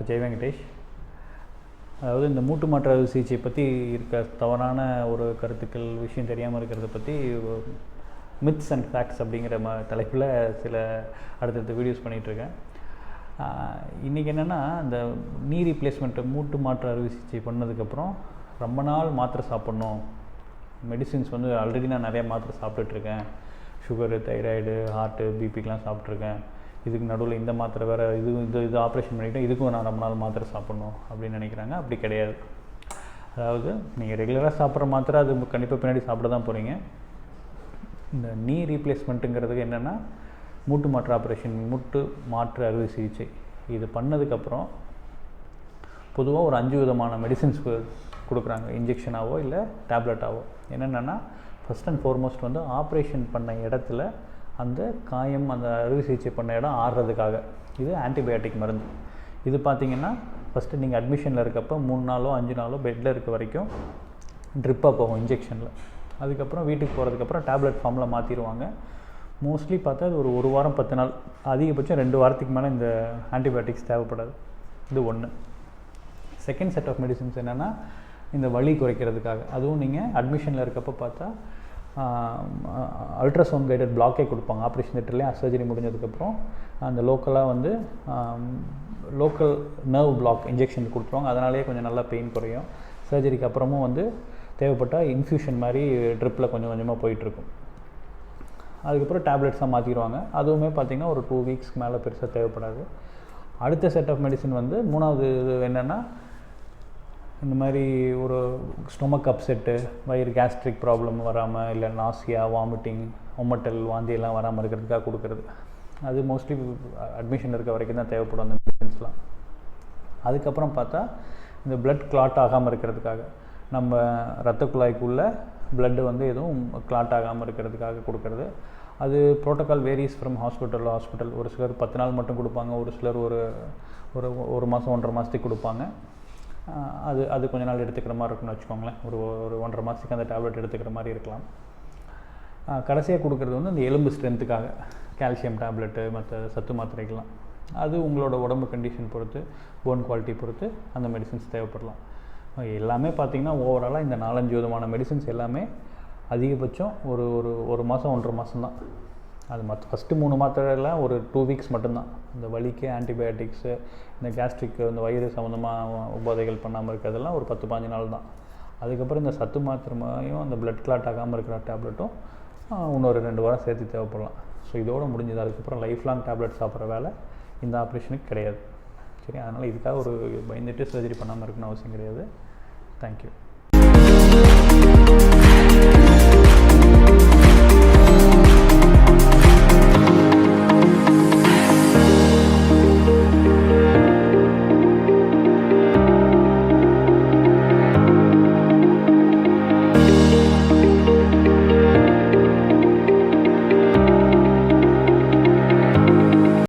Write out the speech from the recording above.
ஜெய் வெங்கடேஷ். அதாவது இந்த மூட்டு மாற்று அறுவை சிகிச்சை பற்றி இருக்க தவறான ஒரு கருத்துக்கள் விஷயம் தெரியாமல் இருக்கிறத பற்றி மித்ஸ் அண்ட் ஃபேக்ட்ஸ் அப்படிங்கிற தலைப்பில் சில அடுத்தடுத்த வீடியோஸ் பண்ணிகிட்ருக்கேன். இன்றைக்கி என்னென்னா, இந்த நீ ரீப்ளேஸ்மெண்ட்டு மூட்டு மாற்று அறுவை சிகிச்சை பண்ணதுக்கப்புறம் ரொம்ப நாள் மாத்திரை சாப்பிட்ணும். மெடிசின்ஸ் வந்து ஆல்ரெடி நான் நிறையா மாத்திரை சாப்பிட்டுட்ருக்கேன். சுகரு, தைராய்டு, ஹார்ட்டு, பிபிக்கெலாம் சாப்பிட்ருக்கேன். இதுக்கு நடுவில் இந்த மாத்திரை வேறு, இது ஆப்ரேஷன் பண்ணிவிட்டேன், இதுக்கும் நான் ரொம்ப நாள் மாத்திரை சாப்பிட்ணும் அப்படின்னு நினைக்கிறாங்க. அப்படி கிடையாது. அதாவது நீங்கள் ரெகுலராக சாப்பிட்ற மாத்திரை அது கண்டிப்பாக பின்னாடி சாப்பிட தான் போகிறீங்க. இந்த நீ ரீப்ளேஸ்மெண்ட்டுங்கிறதுக்கு என்னென்னா, மூட்டு மாற்று ஆப்ரேஷன், மூட்டு மாற்று அறுவை சிகிச்சை இது பண்ணதுக்கப்புறம் பொதுவாக ஒரு 5 விதமான மெடிசின்ஸ் கொடுக்குறாங்க. இன்ஜெக்ஷனாவோ இல்லை டேப்லெட்டாவோ. என்னென்னா, ஃபஸ்ட் அண்ட் ஃபார்மோஸ்ட் வந்து ஆப்ரேஷன் பண்ண இடத்துல அந்த காயம், அந்த அறுவை சிகிச்சை பண்ண இடம் ஆறுறதுக்காக இது ஆன்டிபயோட்டிக் மருந்து. இது பார்த்திங்கன்னா ஃபஸ்ட்டு நீங்கள் அட்மிஷனில் இருக்கப்போ 3 நாளோ 5 நாளோ பெட்டில் இருக்க வரைக்கும் ட்ரிப்பாக போகும் இன்ஜெக்ஷனில். அதுக்கப்புறம் வீட்டுக்கு போகிறதுக்கப்புறம் டேப்லெட் ஃபார்மில் மாற்றிடுவாங்க. மோஸ்ட்லி பார்த்தா அது ஒரு வாரம் 10 நாள், அதிகபட்சம் 2 வாரத்துக்கு மேலே இந்த ஆன்டிபயோட்டிக்ஸ் தேவைப்படாது. இது ஒன்று. செகண்ட் செட் ஆஃப் மெடிசின்ஸ் என்னென்னா, இந்த வலி குறைக்கிறதுக்காக. அதுவும் நீங்கள் அட்மிஷனில் இருக்கப்போ பார்த்தா அல்ட்ராசவுண்ட் கைடட் பிளாக்கே கொடுப்பாங்க. ஆப்ரேஷன் தியேட்டர்லேயே சர்ஜரி முடிஞ்சதுக்கப்புறம் அந்த லோக்கலாக வந்து லோக்கல் நர்வ் பிளாக் இன்ஜெக்ஷன் கொடுத்துருவாங்க. அதனாலேயே கொஞ்சம் நல்லா பெயின் குறையும். சர்ஜரிக்கு அப்புறமும் வந்து தேவைப்பட்டால் இன்ஃப்யூஷன் மாதிரி ட்ரிப்பில் கொஞ்சம் கொஞ்சமாக போயிட்டுருக்கும். அதுக்கப்புறம் டேப்லெட்ஸாக மாற்றிடுவாங்க. அதுவுமே பார்த்திங்கன்னா ஒரு 2 வீக்ஸ்க்கு மேலே பெருசாக தேவைப்படாது. அடுத்த செட் ஆஃப் மெடிசின் வந்து மூணாவது என்னென்னா, இந்த மாதிரி ஒரு ஸ்டொமக் அப்செட்டு, வயிறு கேஸ்ட்ரிக் ப்ராப்ளம் வராமல், இல்லை நாசியா, வாமிட்டிங், ஒமட்டல், வாந்தியெல்லாம் வராமல் இருக்கிறதுக்காக கொடுக்குறது. அது மோஸ்ட்லி அட்மிஷன் இருக்க வரைக்கும் தான் தேவைப்படும் அந்த மெடிசன்ஸ்லாம். அதுக்கப்புறம் பார்த்தா இந்த பிளட் கிளாட் ஆகாமல் இருக்கிறதுக்காக, நம்ம இரத்த குழாய்க்குள்ளே பிளட்டு வந்து எதுவும் கிளாட் ஆகாமல் இருக்கிறதுக்காக கொடுக்குறது. அது ப்ரோட்டோக்கால் வேரிஸ் ஃப்ரம் ஹாஸ்பிட்டல். ஒரு சிலர் 10 நாள் மட்டும் கொடுப்பாங்க, ஒரு சிலர் ஒரு மாதம் 1.5 மாதத்துக்கு கொடுப்பாங்க. அது கொஞ்ச நாள் எடுத்துக்கிற மாதிரி இருக்குன்னு வச்சுக்கோங்களேன். ஒரு 1.5 மாதத்துக்கு அந்த டேப்லெட் எடுத்துக்கிற மாதிரி இருக்கலாம். கடைசியாக கொடுக்குறது வந்து அந்த எலும்பு ஸ்ட்ரென்த்துக்காக கால்சியம் டேப்லெட்டு, மற்ற சத்து மாத்திரைகள்லாம். அது உங்களோட உடம்பு கண்டிஷன் பொறுத்து, போன் குவாலிட்டி பொறுத்து அந்த மெடிசின்ஸ் தேவைப்படலாம். எல்லாமே பார்த்திங்கன்னா ஓவராலாக இந்த 4-5 விதமான மெடிசின்ஸ் எல்லாமே அதிகபட்சம் ஒரு மாதம் 1.5 மாதம் தான். அது ஃபஸ்ட்டு 3 மாத்திரைலாம் ஒரு 2 வீக்ஸ் மட்டும்தான். இந்த வலிக்கு ஆன்டிபயோட்டிக்ஸு, இந்த கேஸ்ட்ரிக்கு, இந்த வயிறு சம்மந்தமாக உபாதைகள் பண்ணாமல் இருக்கிறதெல்லாம் ஒரு 10-15 நாள் தான். அதுக்கப்புறம் இந்த சத்து மாத்திரையும் அந்த பிளட் கிளாட் ஆகாமல் இருக்கிற டேப்லெட்டும் இன்னொரு 2 வாரம் சேர்த்து தேவைப்படலாம். ஸோ இதோடு முடிஞ்சது. அதுக்கப்புறம் லைஃப் லாங் டேப்லெட் சாப்பிட்ற வேலை இந்த ஆப்ரேஷனுக்கு கிடையாது. சரி, அதனால் இதுக்காக பயந்துட்டு சர்ஜரி பண்ணாமல் இருக்குன்னு அவசியம் கிடையாது. தேங்க்யூ.